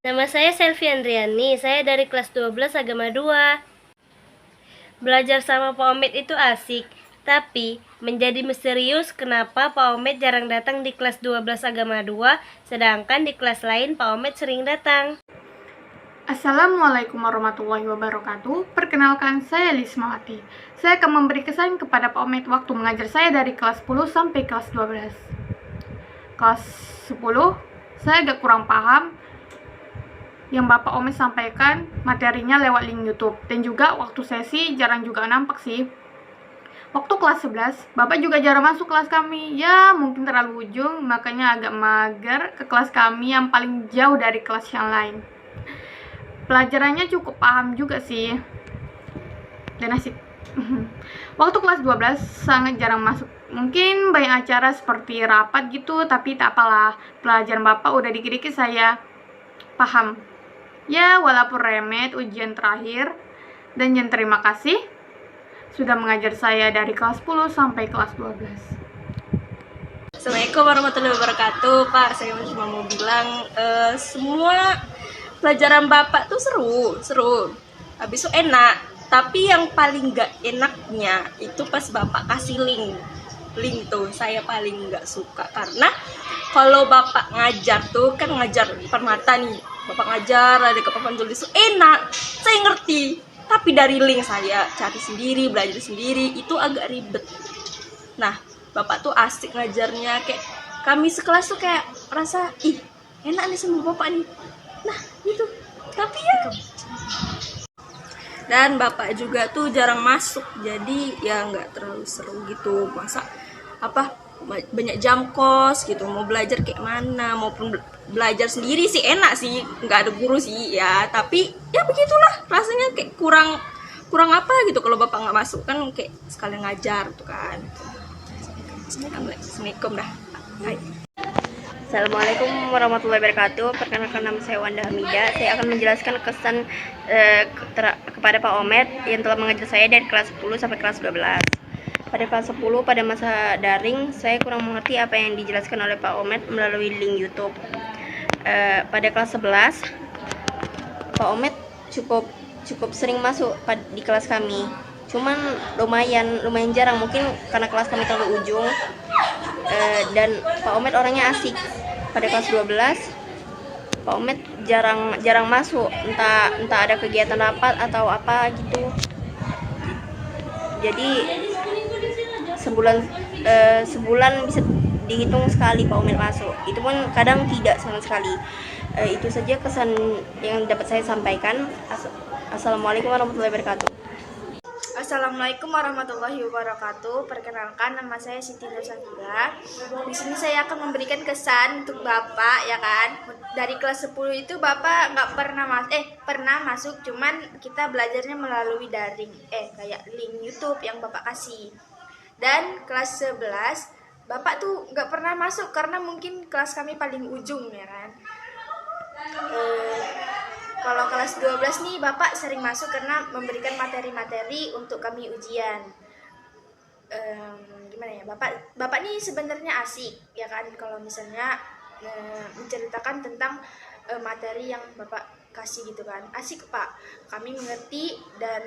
Nama saya Selvi Andriani, saya dari kelas 12 Agama 2. Belajar sama Pak Omet itu asik, tapi menjadi misterius kenapa Pak Omet jarang datang di kelas 12 Agama 2, sedangkan di kelas lain Pak Omet sering datang. Assalamualaikum warahmatullahi wabarakatuh. Perkenalkan, saya Lismawati. Saya akan memberi kesan kepada Pak Omet waktu mengajar saya dari kelas 10 sampai kelas 12. Kelas 10, saya agak kurang paham yang Bapak Omet sampaikan materinya lewat link YouTube. Dan juga waktu sesi jarang juga nampak sih. Waktu kelas 11, Bapak juga jarang masuk kelas kami. Ya, mungkin terlalu ujung, makanya agak mager ke kelas kami yang paling jauh dari kelas yang lain. Pelajarannya cukup paham juga sih, dan asik. Waktu kelas 12 sangat jarang masuk. Mungkin banyak acara seperti rapat gitu, tapi tak apalah. Pelajaran Bapak udah dikit-dikit saya paham. Ya, walaupun remet ujian terakhir. Dan yang terima kasih sudah mengajar saya dari kelas 10 sampai kelas 12. Assalamualaikum warahmatullahi wabarakatuh. Pak, saya cuma mau bilang semua pelajaran Bapak tuh seru. Habis itu enak. Tapi yang paling gak enaknya itu pas Bapak kasih link tuh saya paling gak suka, karena kalau Bapak ngajar tuh kan ngajar depan mata nih. Bapak ngajar ada ke papan tulis tuh enak, saya ngerti. Tapi dari link saya cari sendiri, belajar sendiri, itu agak ribet. Nah, Bapak tuh asik ngajarnya, kayak kami sekelas tuh kayak rasa enak nih sama Bapak nih. Nah gitu, tapi ya, dan Bapak juga tuh jarang masuk, jadi ya nggak terlalu seru gitu. Masa banyak jam kos gitu, mau belajar kayak mana, maupun belajar sendiri sih enak sih, nggak ada guru sih ya, tapi ya begitulah rasanya, kayak kurang apa gitu kalau Bapak nggak masuk, kan kayak sekalian ngajar tuh kan. Assalamualaikum dah. Hai. Assalamualaikum warahmatullahi wabarakatuh. Perkenalkan, nama saya Wanda Hamida. Saya akan menjelaskan kesan kepada Pak Omet yang telah mengajar saya dari kelas 10 sampai kelas 12. Pada kelas 10, pada masa daring, saya kurang mengerti apa yang dijelaskan oleh Pak Omet melalui link YouTube. Pada kelas 11, Pak Omet cukup sering masuk di kelas kami. Cuman lumayan jarang, mungkin karena kelas kami terlalu ujung. Dan Pak Omet orangnya asik. Pada kelas 12, Pak Omet jarang masuk, entah ada kegiatan rapat atau apa gitu. Jadi sebulan bisa dihitung sekali Pak Omet masuk. Itu pun kadang tidak sama sekali. Itu saja kesan yang dapat saya sampaikan. Assalamualaikum warahmatullahi wabarakatuh. Assalamualaikum warahmatullahi wabarakatuh. Perkenalkan, nama saya Siti Nursanila. Di sini saya akan memberikan kesan untuk Bapak, ya kan. Dari kelas 10 itu Bapak nggak pernah masuk, cuman kita belajarnya melalui daring, kayak link YouTube yang Bapak kasih. Dan kelas 11 Bapak tuh nggak pernah masuk karena mungkin kelas kami paling ujung, ya kan. Kalau kelas 12 nih Bapak sering masuk karena memberikan materi-materi untuk kami ujian. Gimana ya, Bapak nih sebenarnya asik, ya kan, kalau misalnya menceritakan tentang materi yang Bapak kasih gitu kan. Asik Pak, kami mengerti dan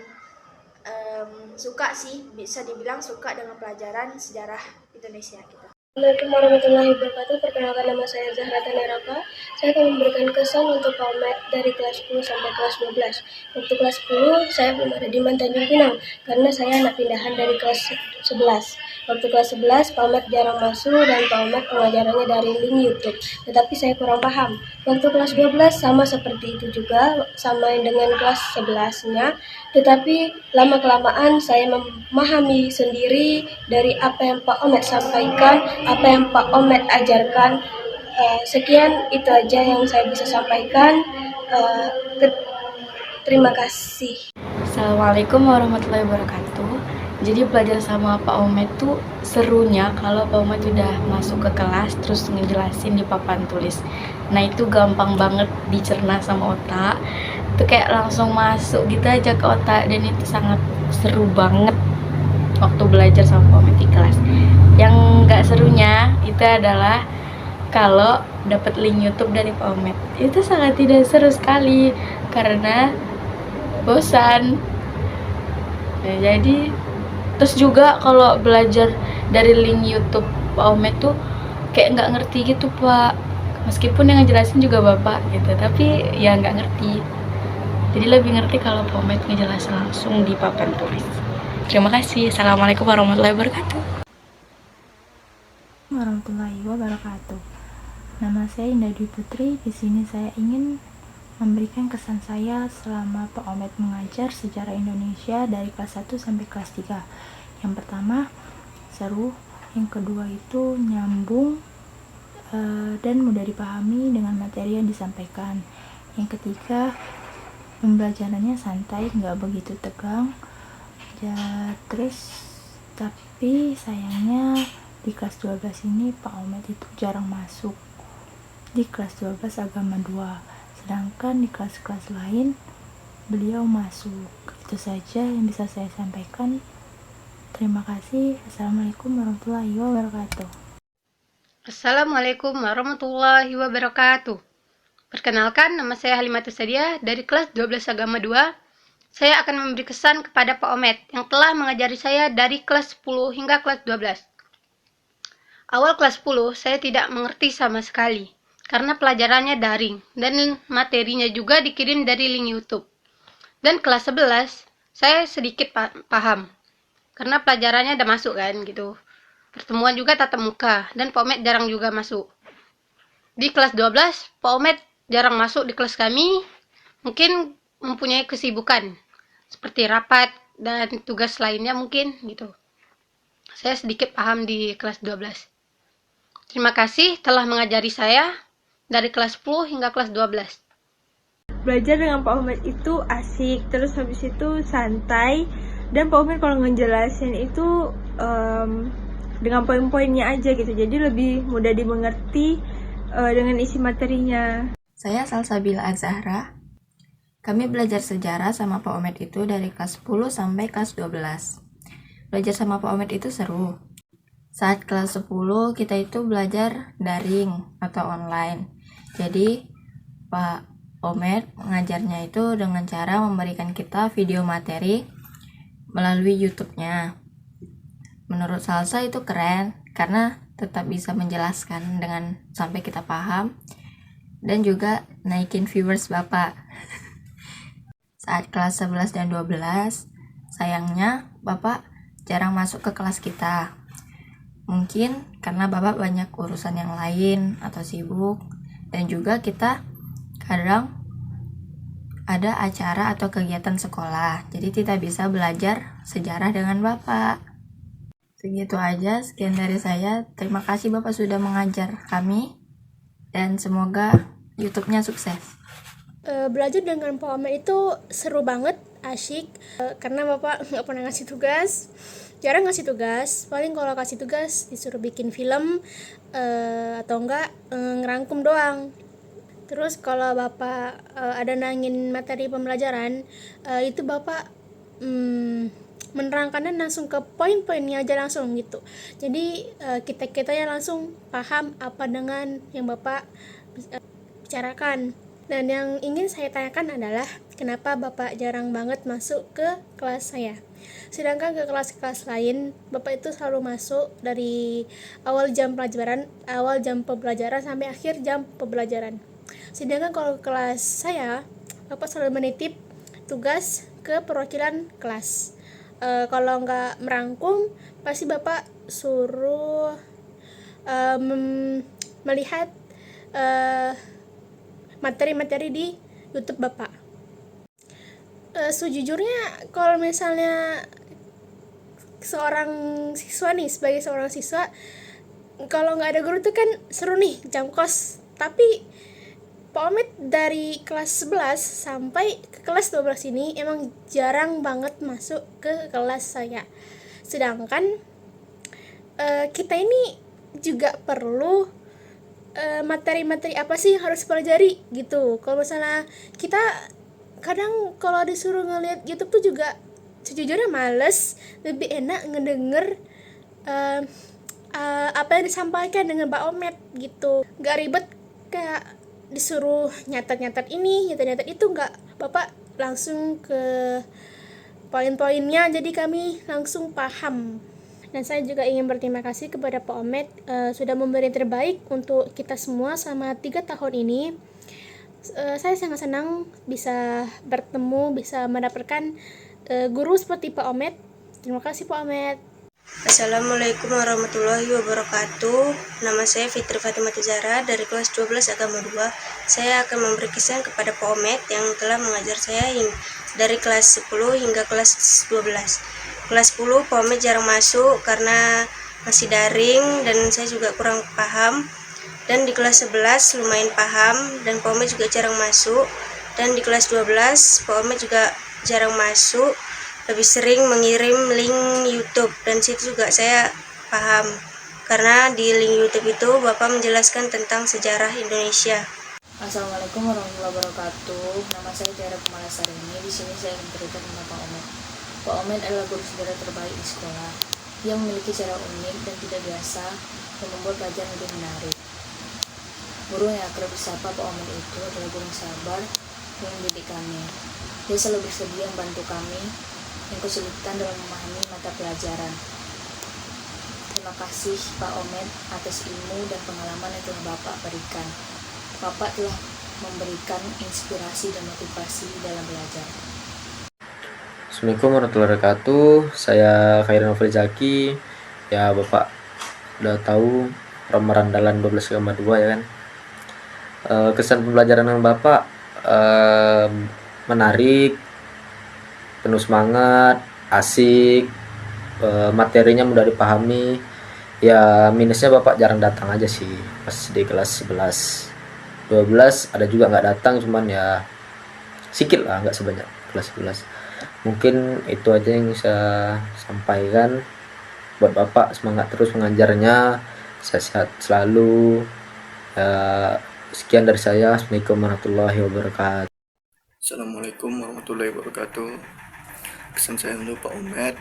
suka sih, bisa dibilang suka dengan pelajaran sejarah Indonesia gitu. Assalamualaikum warahmatullahi wabarakatuh. Perkenalkan, nama saya Zahra Taneraka. Saya akan memberikan kesan untuk Pak Omet dari kelas 10 sampai kelas 12. Waktu kelas 10 saya belum ada di Tanjung Pinang karena saya anak pindahan dari kelas 11. Waktu kelas 11 Pak Omet jarang masuk dan Pak Omet pengajarannya dari link YouTube, tetapi saya kurang paham. Waktu kelas 12 sama seperti itu juga, sama dengan kelas 11-nya, tetapi lama-kelamaan saya memahami sendiri dari apa yang Pak Omet sampaikan, apa yang Pak Omet ajarkan. Sekian, itu aja yang saya bisa sampaikan. Terima kasih. Assalamualaikum warahmatullahi wabarakatuh. Jadi belajar sama Pak Omet tuh serunya kalau Pak Omet udah masuk ke kelas terus ngejelasin di papan tulis. Nah itu gampang banget dicerna sama otak. Itu kayak langsung masuk gitu aja ke otak, dan itu sangat seru banget waktu belajar sama Pak Omet di kelas. Yang gak serunya itu adalah kalau dapat link YouTube dari Pak Omet. Itu sangat tidak seru sekali karena bosan. Nah, jadi terus juga kalau belajar dari link YouTube Pak Omet tuh kayak nggak ngerti gitu Pak, meskipun yang ngejelasin juga Bapak gitu, tapi ya nggak ngerti. Jadi lebih ngerti kalau Pak Omet ngejelasin langsung di papan tulis. Terima kasih. Assalamualaikum warahmatullahi wabarakatuh. Warahmatullahi wabarakatuh. Nama saya Indah Dwi Putri. Di sini saya ingin memberikan kesan saya selama Pak Omet mengajar sejarah Indonesia dari kelas 1 sampai kelas 3. Yang pertama, seru. Yang kedua itu nyambung dan mudah dipahami dengan materi yang disampaikan. Yang ketiga, pembelajarannya santai, nggak begitu tegang. Terus tapi sayangnya di kelas 12 ini Pak Omet itu jarang masuk. Di kelas 12 agama 2, sedangkan di kelas-kelas lain beliau masuk. Itu saja yang bisa saya sampaikan. Terima kasih. Assalamualaikum warahmatullahi wabarakatuh. Assalamualaikum warahmatullahi wabarakatuh. Perkenalkan, nama saya Halimatus Sadia dari kelas 12 agama 2. Saya akan memberi kesan kepada Pak Omet yang telah mengajari saya dari kelas 10 hingga kelas 12. Awal kelas 10 saya tidak mengerti sama sekali karena pelajarannya daring dan materinya juga dikirim dari link YouTube. Dan kelas 11 saya sedikit paham karena pelajarannya udah masuk kan gitu. Pertemuan juga tatap muka dan Pak Omet jarang juga masuk. Di kelas 12 Pak Omet jarang masuk di kelas kami, mungkin mempunyai kesibukan seperti rapat dan tugas lainnya mungkin gitu. Saya sedikit paham di kelas 12. Terima kasih telah mengajari saya dari kelas 10 hingga kelas 12. Belajar dengan Pak Omet itu asik, terus habis itu santai, dan Pak Omet kalau ngejelasin itu dengan poin-poinnya aja gitu, jadi lebih mudah dimengerti dengan isi materinya. Saya Salsabila Az-Zahra. Kami belajar sejarah sama Pak Omet itu dari kelas 10 sampai kelas 12. Belajar sama Pak Omet itu seru. Saat kelas 10 kita itu belajar daring atau online. Jadi Pak Omet mengajarnya itu dengan cara memberikan kita video materi melalui YouTube-nya. Menurut Salsa itu keren karena tetap bisa menjelaskan dengan sampai kita paham dan juga naikin viewers Bapak. Saat kelas 11 dan 12, sayangnya Bapak jarang masuk ke kelas kita. Mungkin karena Bapak banyak urusan yang lain atau sibuk, dan juga kita kadang ada acara atau kegiatan sekolah, jadi tidak bisa belajar sejarah dengan Bapak. Segitu aja, sekian dari saya. Terima kasih Bapak sudah mengajar kami, dan semoga YouTube-nya sukses. Belajar dengan Pak Omet itu seru banget, asyik, karena Bapak nggak pernah ngasih tugas, jarang ngasih tugas. Paling kalau kasih tugas disuruh bikin film atau enggak ngerangkum doang. Terus kalau Bapak ada nangin materi pembelajaran, itu Bapak menerangkannya langsung ke poin-poinnya aja langsung gitu. Jadi kita-kitanya langsung paham apa dengan yang Bapak bicarakan. Dan yang ingin saya tanyakan adalah kenapa Bapak jarang banget masuk ke kelas saya. Sedangkan ke kelas-kelas lain Bapak itu selalu masuk dari awal jam pembelajaran sampai akhir jam pembelajaran. Sedangkan kalau ke kelas saya Bapak selalu menitip tugas ke perwakilan kelas. Kalau nggak merangkum pasti Bapak suruh melihat materi-materi di YouTube Bapak. Sejujurnya kalau misalnya seorang siswa nih, sebagai seorang siswa, kalau nggak ada guru tuh kan seru nih jam kos. Tapi Pak Omet dari kelas 11 sampai ke kelas 12 ini emang jarang banget masuk ke kelas saya. Sedangkan kita ini juga perlu materi-materi apa sih yang harus pelajari gitu. Kalau misalnya kita kadang kalau disuruh ngeliat YouTube tuh juga sejujurnya males, lebih enak ngedenger apa yang disampaikan dengan Pak Omet gitu. Gak ribet kayak disuruh nyatet-nyatet ini, nyatet-nyatet itu, nggak. Bapak langsung ke poin-poinnya, jadi kami langsung paham. Dan saya juga ingin berterima kasih kepada Pak Omet sudah memberi yang terbaik untuk kita semua selama 3 tahun ini. Saya sangat senang bisa bertemu, bisa mendapatkan guru seperti Pak Omet. Terima kasih Pak Omet. Assalamualaikum warahmatullahi wabarakatuh. Nama saya Fitri Fatimah Zahra dari kelas 12 Agama 2. Saya akan memberi kesan kepada Pak Omet yang telah mengajar saya dari kelas 10 hingga kelas 12. Kelas 10 Pak Omet jarang masuk karena masih daring dan saya juga kurang paham. Dan di kelas 11 lumayan paham dan Pak Omet juga jarang masuk. Dan di kelas 12 Pak Omet juga jarang masuk, lebih sering mengirim link YouTube, dan situ juga saya paham karena di link YouTube itu Bapak menjelaskan tentang sejarah Indonesia. Assalamualaikum warahmatullahi wabarakatuh. Nama saya Tiara Kumalasarini. Di sini saya ingin cerita tentang Pak Omet. Pak Omet adalah guru sejarah terbaik di sekolah. Dia memiliki cara unik dan tidak biasa yang membuat pelajaran lebih menarik. Guru yang akrab disapa Pak Omet itu adalah guru yang sabar yang mendidik kami. Dia selalu bersedia membantu kami yang kesulitan dalam memahami mata pelajaran. Terima kasih Pak Omet atas ilmu dan pengalaman yang telah Bapak berikan. Bapak telah memberikan inspirasi dan motivasi dalam belajar. Assalamualaikum warahmatullahi wabarakatuh. Saya Khairan Zaki. Ya, Bapak udah tahu Ramarandalan 12 Agama 2 ya kan. Kesan pembelajaran dengan Bapak menarik, penuh semangat, asik, materinya mudah dipahami. Ya minusnya Bapak jarang datang aja sih pas di kelas 11. 12 ada juga nggak datang, cuman ya sedikit lah, nggak sebanyak kelas 11. Mungkin itu aja yang bisa sampaikan buat Bapak. Semangat terus mengajarnya, sehat selalu. Sekian dari saya. Assalamualaikum warahmatullahi wabarakatuh. Assalamualaikum warahmatullahi wabarakatuh. Kesan saya untuk Pak Omet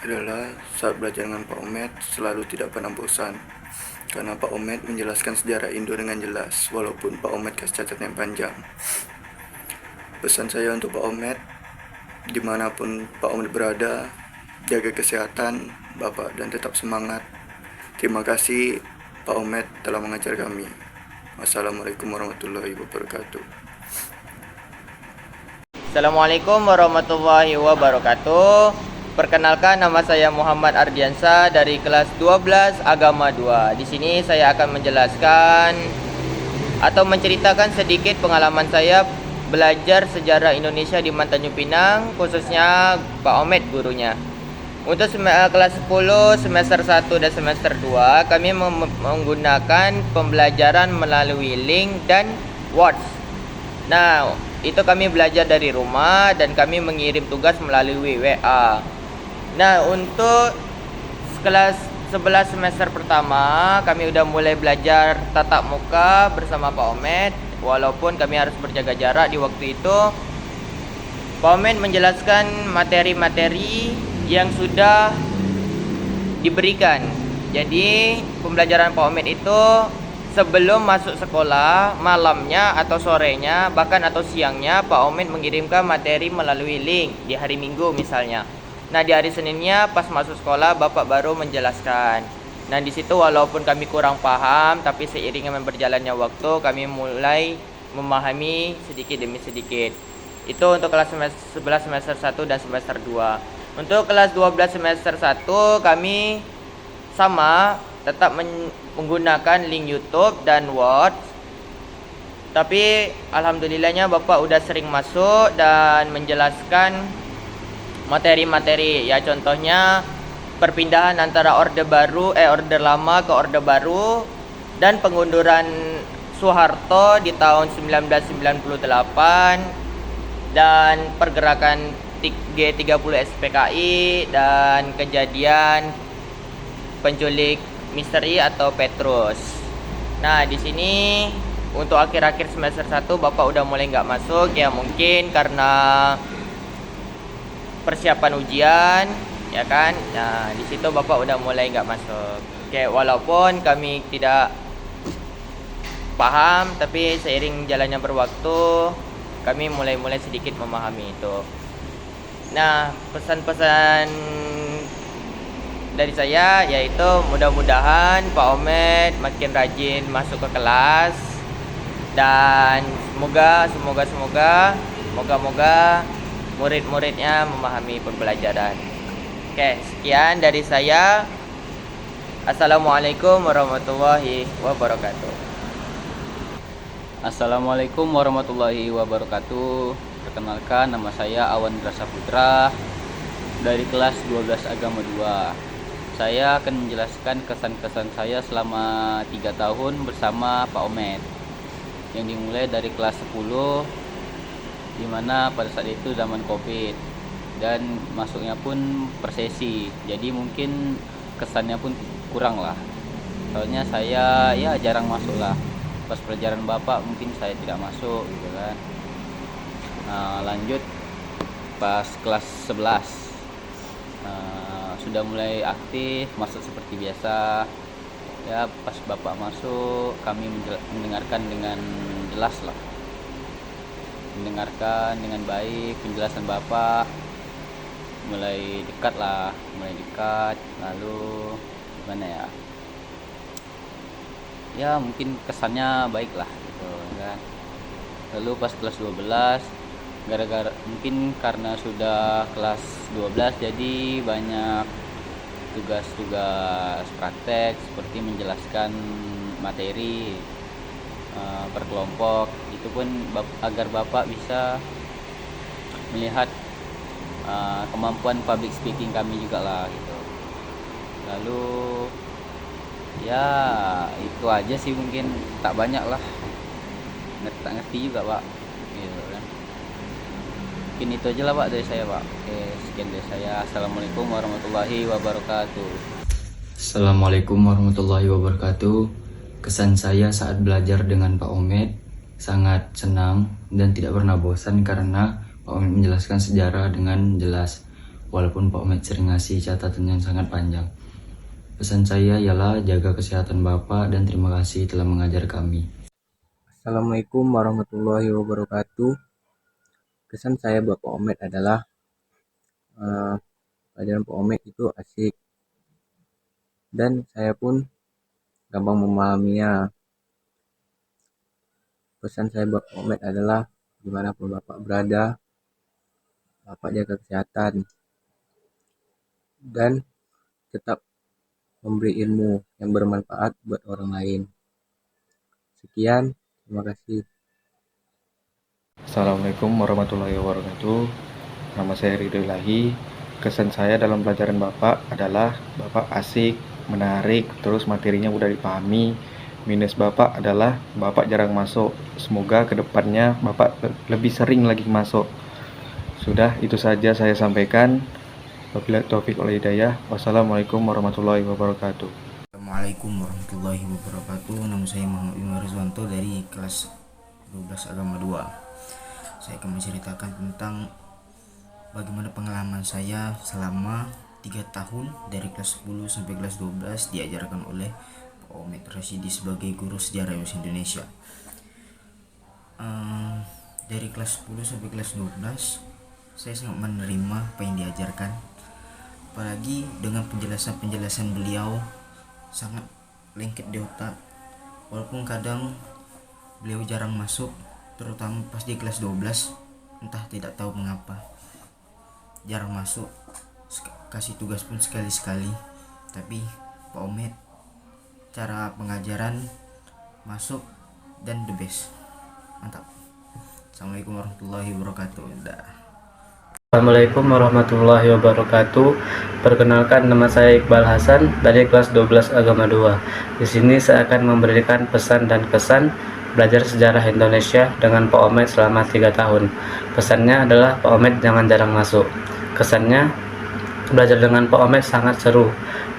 adalah saat belajar dengan Pak Omet selalu tidak pernah bosan, karena Pak Omet menjelaskan sejarah Indo dengan jelas walaupun Pak Omet kasih catatan yang panjang. Pesan saya untuk Pak Omet, dimanapun Pak Omet berada, jaga kesehatan Bapak dan tetap semangat. Terima kasih Pak Omet telah mengajar kami. Wassalamualaikum warahmatullahi wabarakatuh. Assalamualaikum warahmatullahi wabarakatuh. Perkenalkan, nama saya Muhammad Ardiansa dari kelas 12 Agama 2. Di sini saya akan menjelaskan atau menceritakan sedikit pengalaman saya belajar sejarah Indonesia di Tanjung Pinang, khususnya Pak Omet gurunya. Untuk kelas 10, semester 1 dan semester 2, kami menggunakan pembelajaran melalui link dan Words. Nah, itu kami belajar dari rumah dan kami mengirim tugas melalui WA. Nah, untuk kelas 11 semester pertama kami udah mulai belajar tatap muka bersama Pak Omet. Walaupun kami harus berjaga jarak di waktu itu, Pak Omet menjelaskan materi-materi yang sudah diberikan. Jadi pembelajaran Pak Omet itu sebelum masuk sekolah, malamnya atau sorenya, bahkan atau siangnya, Pak Omet mengirimkan materi melalui link di hari Minggu misalnya. Nah, di hari Seninnya pas masuk sekolah, Bapak baru menjelaskan. Nah, di situ walaupun kami kurang paham, tapi seiring dengan berjalannya waktu, kami mulai memahami sedikit demi sedikit. Itu untuk kelas 11 semester 1 dan semester 2. Untuk kelas 12 semester 1, kami sama tetap menggunakan link YouTube dan Word. Tapi alhamdulillahnya Bapak udah sering masuk dan menjelaskan materi-materi. Ya, contohnya perpindahan antara orde lama ke orde baru dan pengunduran Soeharto di tahun 1998 dan pergerakan G30 SPKI dan kejadian penculik misteri atau Petrus. Nah, di sini untuk akhir-akhir semester 1 Bapak udah mulai nggak masuk, ya mungkin karena persiapan ujian ya kan. Nah, di situ Bapak udah mulai nggak masuk. Oke, walaupun kami tidak paham, tapi seiring jalannya berwaktu kami mulai sedikit memahami itu. Nah, pesan-pesan dari saya yaitu mudah-mudahan Pak Omet makin rajin masuk ke kelas, dan semoga murid-muridnya memahami pembelajaran. Oke, sekian dari saya. Assalamualaikum warahmatullahi wabarakatuh. Assalamualaikum warahmatullahi wabarakatuh. Perkenalkan, nama saya Awan Grasa Putra dari kelas 12 Agama 2. Saya akan menjelaskan kesan-kesan saya selama 3 tahun bersama Pak Omet, yang dimulai dari kelas 10, dimana pada saat itu zaman Covid dan masuknya pun per sesi, jadi mungkin kesannya pun kurang lah, soalnya saya ya jarang masuk lah. Pas pelajaran Bapak mungkin saya tidak masuk gitu kan. Nah, lanjut pas kelas 11 sudah mulai aktif masuk seperti biasa ya. Pas Bapak masuk kami mendengarkan dengan jelas lah, mendengarkan dengan baik penjelasan Bapak, mulai dekat, lalu gimana ya mungkin kesannya baik lah gitu kan. Lalu pas kelas 12 mungkin karena sudah kelas 12 jadi banyak tugas-tugas praktek seperti menjelaskan materi per kelompok. Itu pun agar Bapak bisa melihat kemampuan public speaking kami juga lah gitu. Lalu ya itu aja sih, mungkin tak banyak lah, tak ngerti juga Pak gitu kan. Mungkin itu aja lah Pak dari saya Pak. Oke, sekian dari saya. Assalamualaikum warahmatullahi wabarakatuh. Assalamualaikum warahmatullahi wabarakatuh. Kesan saya saat belajar dengan Pak Omet sangat senang dan tidak pernah bosan karena Pak Omet menjelaskan sejarah dengan jelas, walaupun Pak Omet sering ngasih catatan yang sangat panjang. Pesan saya ialah jaga kesehatan Bapak dan terima kasih telah mengajar kami. Assalamualaikum warahmatullahi wabarakatuh. Kesan saya buat Pak Omet adalah pelajaran Pak Omet itu asik dan saya pun gampang memahaminya. Pesan saya buat Pak Omet adalah dimanapun Bapak berada, Bapak jaga kesehatan dan tetap memberi ilmu yang bermanfaat buat orang lain. Sekian, terima kasih. Assalamualaikum warahmatullahi wabarakatuh. Nama saya Ridho Ilahi. Kesan saya dalam pelajaran Bapak adalah Bapak asik, menarik, terus materinya mudah dipahami. Minus Bapak adalah Bapak jarang masuk. Semoga kedepannya Bapak lebih sering lagi masuk. Sudah, itu saja saya sampaikan. Wabillahi taufiq wal hidayah. Wassalamualaikum warahmatullahi wabarakatuh. Assalamualaikum warahmatullahi wabarakatuh. Nama saya Muhammad Imam Rizwanto dari kelas 12 Agama 2. Saya akan menceritakan tentang bagaimana pengalaman saya selama 3 tahun dari kelas 10 sampai kelas 12 diajarkan oleh Pak Omet Rashidi sebagai guru sejarah Indonesia. Dari kelas 10 sampai kelas 12 saya sangat menerima apa yang diajarkan, apalagi dengan penjelasan beliau sangat lengket di otak. Walaupun kadang beliau jarang masuk, terutama pas di kelas 12, entah tidak tahu mengapa jarang masuk, kasih tugas pun sekali-sekali. Tapi Pak Omet cara pengajaran masuk dan the best, mantap. Assalamualaikum warahmatullahi wabarakatuh. Assalamualaikum warahmatullahi wabarakatuh. Perkenalkan, nama saya Iqbal Hasan dari kelas 12 Agama 2. Di sini saya akan memberikan pesan dan kesan belajar sejarah Indonesia dengan Pak Omet selama 3 tahun. Pesannya adalah Pak Omet jangan jarang masuk. Kesannya, belajar dengan Pak Omet sangat seru.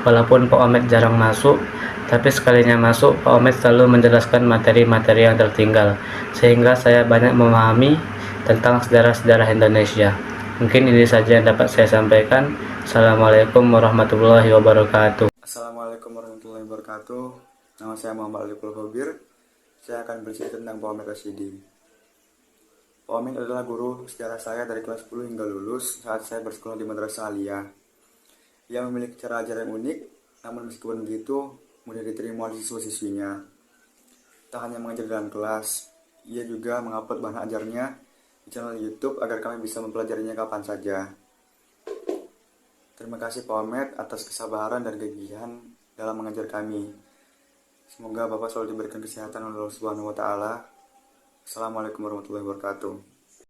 Walaupun Pak Omet jarang masuk, tapi sekalinya masuk, Pak Omet selalu menjelaskan materi-materi yang tertinggal, sehingga saya banyak memahami tentang sejarah-sejarah Indonesia. Mungkin ini saja yang dapat saya sampaikan. Assalamualaikum warahmatullahi wabarakatuh. Assalamualaikum warahmatullahi wabarakatuh. Nama saya Muhammad Aliful Khobir. Saya akan bercerita tentang Pak Omet Rasyidi. Pak Omet adalah guru sejarah saya dari kelas 10 hingga lulus saat saya bersekolah di Madrasah Aliyah. Ia memiliki cara ajar yang unik, namun meskipun begitu, mudah diterima oleh siswa-siswinya. Tak hanya mengajar dalam kelas, ia juga mengupload bahan ajarnya di channel YouTube agar kami bisa mempelajarinya kapan saja. Terima kasih Pak Omet atas kesabaran dan kegigihan dalam mengajar kami. Semoga Bapak selalu diberikan kesehatan oleh Allah Subhanahu wa taala. Assalamualaikum warahmatullahi wabarakatuh.